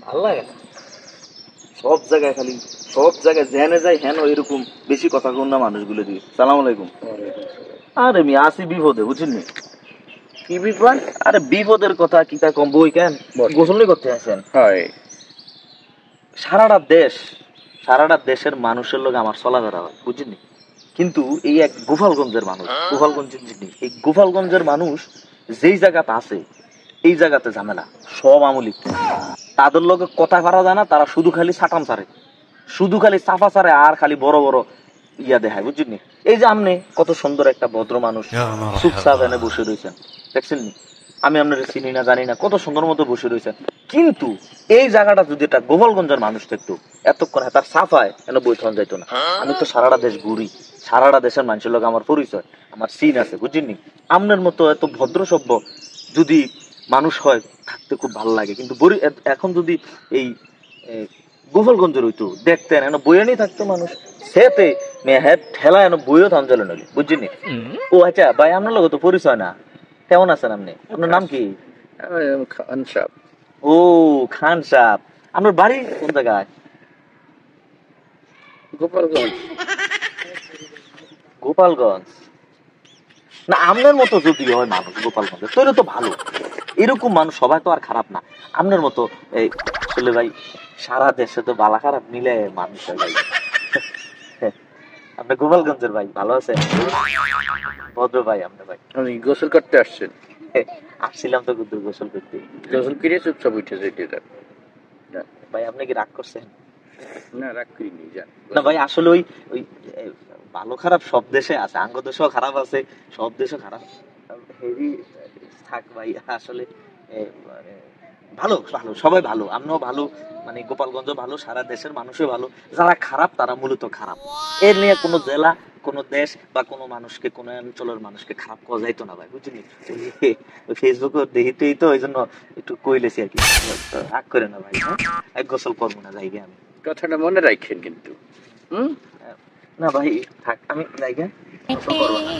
ভালো লাগে না। সব জায়গায় খালি সব জায়গায় জেনে যায় হেন এরকম বেশি কথা কন না মানুষগুলো দিয়ে। সালাম আলাইকুম। আরে আমি আসি বিপদে বুঝছেন নি? কি বিপদ? আরে বিপদের কথা কি তা কম বই কেন গোসল করতে আসেন? হয় সারাটা দেশের মানুষের লোক আমার চলাফেরা হয় বুঝছেন নি? কিন্তু এই এক গোপালগঞ্জের মানুষ, গোপালগঞ্জের জিনিস, এই গোপালগঞ্জের মানুষ যেই জায়গাতে আছে এই জায়গাতে ঝামেলা সব আমলিক। তাদের লোকে কথা করা যায় না, তারা শুধু খালি সাটাম সারে, শুধু খালি সাফা সারে আর খালি বড় বড় ইয়া দেখায় বুঝছেন নি? এই যে আপনি কত সুন্দর একটা ভদ্র মানুষ চুপচাপ এনে বসে রয়েছেন, দেখছেন নি? আমি আপনার চিনি না জানি না, কত সুন্দর মতো বসে রয়েছেন। কিন্তু এই জায়গাটা যদি একটা গোপালগঞ্জের মানুষ থাকতো এতক্ষণ তার সাফায় এনে বই থন যাইতো না। আমি তো সারাটা দেশ ঘুরি, সারাটা দেশের মানুষের লোক আমার পরিচয়, আমার সিন আছে বুঝছেন নি? আপনার মতো এত ভদ্র সভ্য যদি মানুষ হয় থাকতে খুব ভালো লাগে। কিন্তু এখন যদি এই গোপালগঞ্জের হইতো দেখতেন এনে বইয়ে নিয়ে থাকতো মানুষ সেতে ঠেলা এনে বইও থাম চলে নাকি বুঝছেন নি? ও আচ্ছা ভাই, আপনার লোক তো পরিচয় না, কেমন আছেন আপনি? আপনার নাম কি? খান সাহেব। ও খান সাহেব, আপনার বাড়ি কোন জায়গায়? গোপালগঞ্জ। গোপালগঞ্জ না, আপনার মতো যদি হয় মানুষ গোপালগঞ্জে তাহলে তো ভালো। এরকম মানুষ সবাই তো আর খারাপ না আপনার মতো। এই আসলে ভাই সারা দেশে তো বালা খারাপ মিলে মানুষ হয় ভাই। আপনি গোপালগঞ্জের ভাই, ভালো আছেন? ভদ্র ভাই আপনি ভাই। আপনি গোসল করতে আসছেন? আসছিলাম তো গুদ্দুর গোসল করতে। গোসল করে চুপচাপ উঠে যেতে যান। ভাই আপনি কি রাগ করছেন? না, রাগ করিনি, যান। না ভাই আসলে ওই ওই ভালো খারাপ সব দেশে আছে, আঙ্গ দেশেও খারাপ আছে, সব দেশে খারাপ হেভি থাক ভাই। আসলে মানে ভালো ভালো সবাই ভালো, আপনিও ভালো, মানে গোপালগঞ্জ ভালো, সারা দেশের মানুষও ভালো। যারা খারাপ তারা মূলত খারাপ। এর নিয়ে কোনো জেলা, কোনো দেশ বা কোনো মানুষকে, কোনো অঞ্চলের মানুষকে খারাপ করা যাইতো না ভাই বুঝলি? ফেসবুকে দেখিতেই তো ওই জন্য একটু কইলেছি আর কি। রাগ করে না ভাই, এক গোসল করবো না যাইগে আমি। কথাটা মনে রাখেন কিন্তু। না ভাই থাক, আমি জায়গা গোসল করবো না।